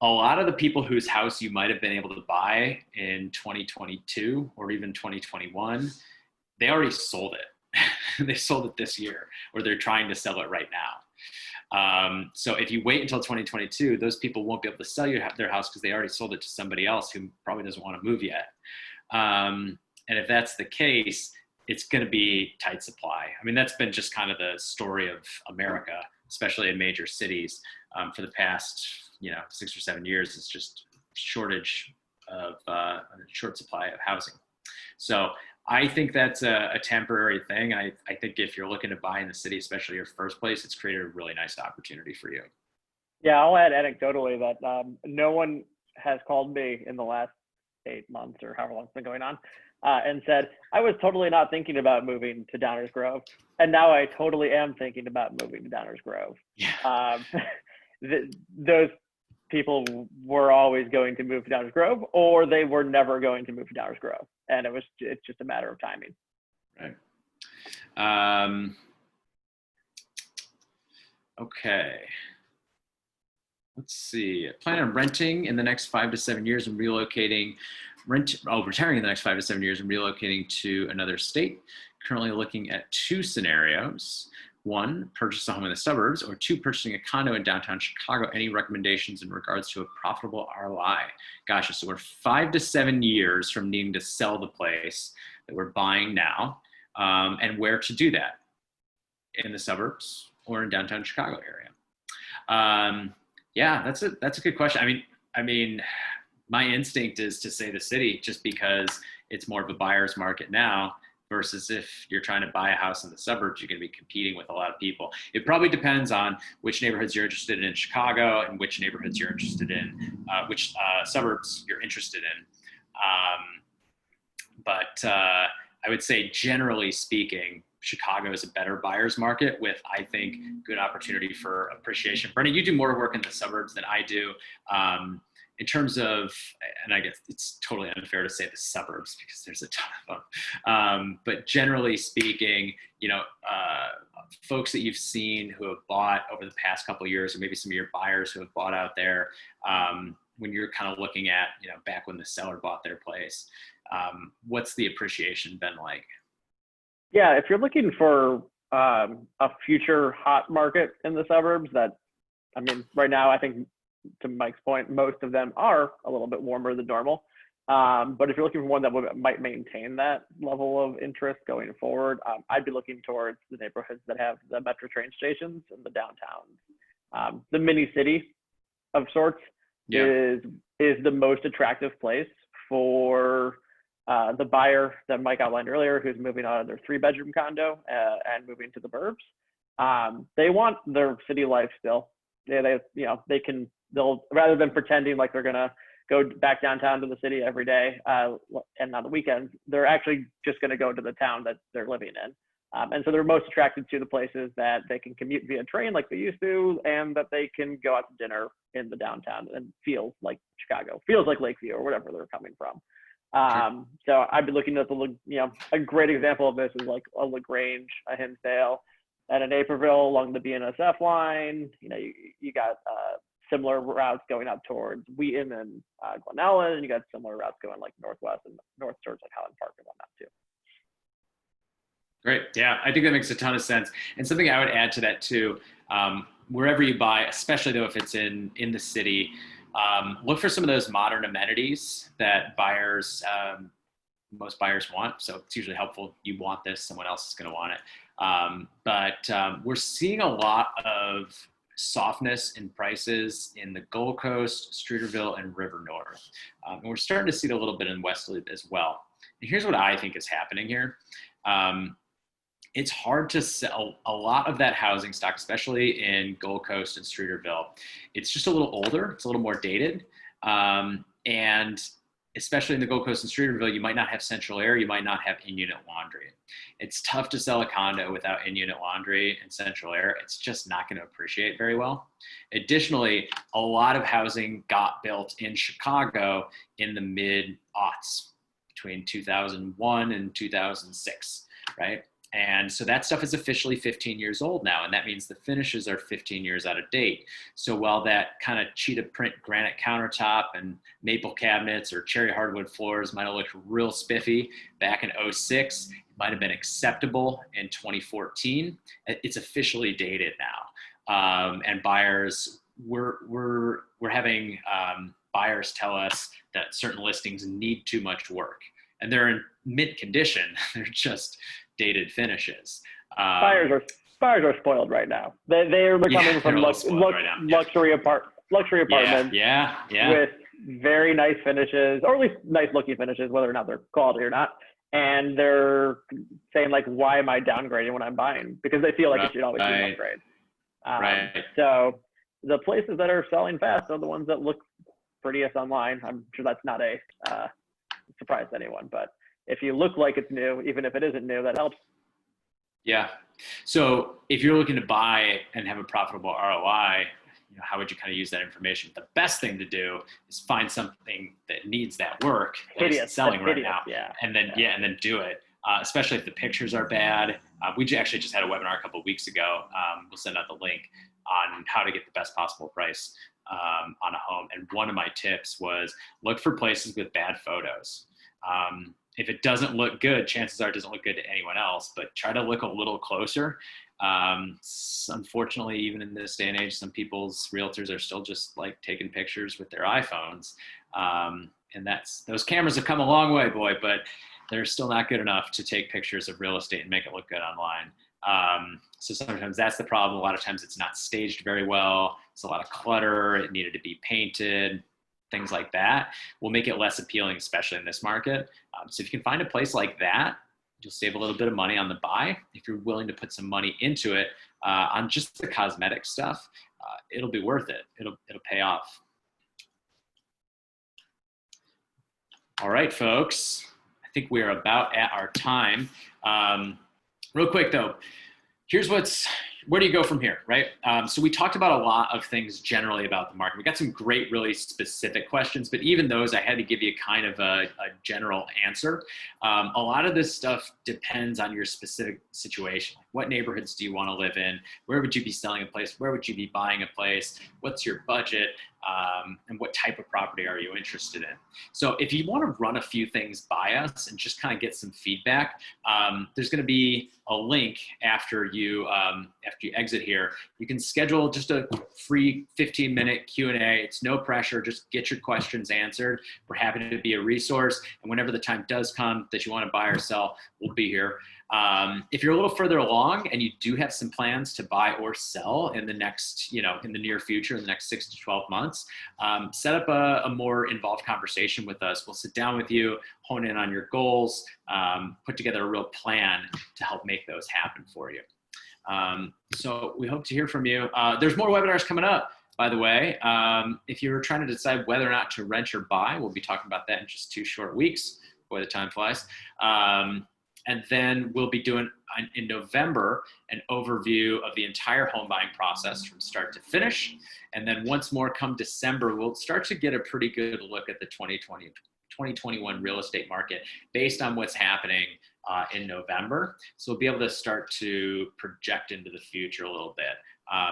a lot of the people whose house you might have been able to buy in 2022 or even 2021, they already sold it. They sold it this year, or they're trying to sell it right now. So if you wait until 2022, those people won't be able to sell you their house because they already sold it to somebody else who probably doesn't want to move yet. And if that's the case, it's going to be tight supply. I mean, that's been just kind of the story of America, especially in major cities, for the past, 6 or 7 years. It's just shortage of short supply of housing. So I think that's a temporary thing. I think if you're looking to buy in the city, especially your first place, it's created a really nice opportunity for you. Yeah, I'll add anecdotally that no one has called me in the last 8 months or however long it's been going on and said, I was totally not thinking about moving to Downers Grove. And now I totally am thinking about moving to Downers Grove. Yeah. Those people were always going to move to Downers Grove, or they were never going to move to Downers Grove. And it's just a matter of timing. Right. Okay. Let's see. Plan on renting in the next 5 to 7 years and retiring in the next 5 to 7 years and relocating to another state. Currently looking at 2 scenarios. 1, purchase a home in the suburbs, or 2, purchasing a condo in downtown Chicago. Any recommendations in regards to a profitable ROI? Gosh, so we're 5 to 7 years from needing to sell the place that we're buying now, and where to do that, in the suburbs or in downtown Chicago area. Yeah, that's a good question. I mean, my instinct is to say the city, just because it's more of a buyer's market now, versus if you're trying to buy a house in the suburbs, you're going to be competing with a lot of people. It probably depends on which neighborhoods you're interested in Chicago and which neighborhoods you're interested in, which suburbs you're interested in. But I would say, generally speaking, Chicago is a better buyer's market with, I think, good opportunity for appreciation. Brendan, you do more work in the suburbs than I do. In terms of, and I guess it's totally unfair to say the suburbs because there's a ton of them. But generally speaking, folks that you've seen who have bought over the past couple of years, or maybe some of your buyers who have bought out there, when you're kind of looking at, back when the seller bought their place, what's the appreciation been like? Yeah, if you're looking for a future hot market in the suburbs, right now, I think, to Mike's point, most of them are a little bit warmer than normal. But if you're looking for one that might maintain that level of interest going forward, I'd be looking towards the neighborhoods that have the metro train stations and the downtowns. The mini city of sorts is the most attractive place for the buyer that Mike outlined earlier, who's moving out of their 3-bedroom condo and moving to the burbs. They want their city life still. They'll, rather than pretending like they're gonna go back downtown to the city every day and on the weekends, they're actually just gonna go to the town that they're living in. And so they're most attracted to the places that they can commute via train like they used to, and that they can go out to dinner in the downtown and feels like Chicago, feels like Lakeview or whatever they're coming from. So I'd be looking at a great example of this is like a LaGrange, a Hinsdale, and a Naperville along the BNSF line. You got similar routes going up towards Wheaton and Glen Ellen, and you got similar routes going like northwest and north towards like Highland Park and whatnot too. Great. Yeah, I think that makes a ton of sense. And something I would add to that too, wherever you buy, especially though if it's in the city, look for some of those modern amenities that most buyers want. So it's usually helpful. You want this, someone else is going to want it. But we're seeing a lot of softness in prices in the Gold Coast, Streeterville, and River North. And we're starting to see it a little bit in West Loop as well. And here's what I think is happening here. It's hard to sell a lot of that housing stock, especially in Gold Coast and Streeterville. It's just a little older. It's a little more dated. And especially in the Gold Coast and Streeterville, you might not have central air. You might not have in-unit laundry. It's tough to sell a condo without in-unit laundry and central air. It's just not going to appreciate very well. Additionally, a lot of housing got built in Chicago in the mid-aughts, between 2001 and 2006, right? And so that stuff is officially 15 years old now, and that means the finishes are 15 years out of date. So while that kind of cheetah print granite countertop and maple cabinets or cherry hardwood floors might have looked real spiffy back in 06, it might have been acceptable in 2014, it's officially dated now. And buyers, we're having buyers tell us that certain listings need too much work, and they're in mint condition. They're just dated finishes. Buyers are spoiled right now. They're coming from luxury apartments. Yeah. With very nice finishes, or at least nice looking finishes, whether or not they're quality or not. And they're saying like, why am I downgrading when I'm buying? Because they feel like it should always be an upgrade. Right. So the places that are selling fast are the ones that look prettiest online. I'm sure that's not a surprise to anyone, but if you look like it's new, even if it isn't new, that helps. Yeah. So if you're looking to buy and have a profitable ROI, how would you kind of use that information? The best thing to do is find something that needs that work that isn't selling right now, and then do it. Especially if the pictures are bad. We actually just had a webinar a couple of weeks ago. We'll send out the link on how to get the best possible price on a home. And one of my tips was look for places with bad photos. If it doesn't look good, chances are it doesn't look good to anyone else, but try to look a little closer. Unfortunately, even in this day and age, some people's realtors are still just like taking pictures with their iPhones. And those cameras have come a long way, boy, but they're still not good enough to take pictures of real estate and make it look good online. So sometimes that's the problem. A lot of times it's not staged very well. It's a lot of clutter. It needed to be painted. Things like that will make it less appealing, especially in this market. So if you can find a place like that, you'll save a little bit of money on the buy. If you're willing to put some money into it on just the cosmetic stuff, it'll be worth it. It'll pay off. All right, folks. I think we are about at our time. Real quick though, where do you go from here, right? So we talked about a lot of things generally about the market. We got some great, really specific questions, but even those I had to give you kind of a general answer. A lot of this stuff depends on your specific situation. Like what neighborhoods do you want to live in? Where would you be selling a place? Where would you be buying a place? What's your budget? And what type of property are you interested in? So if you want to run a few things by us and just kind of get some feedback, there's going to be a link after you exit here. You can schedule just a free 15-minute Q&A. It's no pressure. Just get your questions answered. We're happy to be a resource. And whenever the time does come that you want to buy or sell, we'll be here. If you're a little further along and you do have some plans to buy or sell in the next, in the near future, in the next 6 to 12 months, set up a more involved conversation with us. We'll sit down with you, hone in on your goals, put together a real plan to help make those happen for you. So we hope to hear from you. There's more webinars coming up, by the way. If you're trying to decide whether or not to rent or buy, we'll be talking about that in just 2 short weeks. Boy, the time flies. And then we'll be doing in November an overview of the entire home buying process from start to finish. And then once more come December, we'll start to get a pretty good look at the 2021 real estate market based on what's happening in November. So we'll be able to start to project into the future a little bit.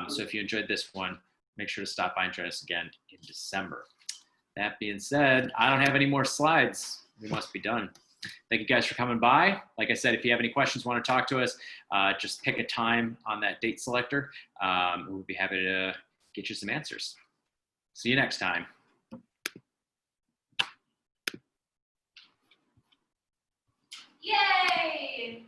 So if you enjoyed this one, make sure to stop by and join us again in December. That being said, I don't have any more slides. We must be done. Thank you guys for coming by. Like I said, if you have any questions, want to talk to us, just pick a time on that date selector. We'll be happy to get you some answers. See you next time. Yay!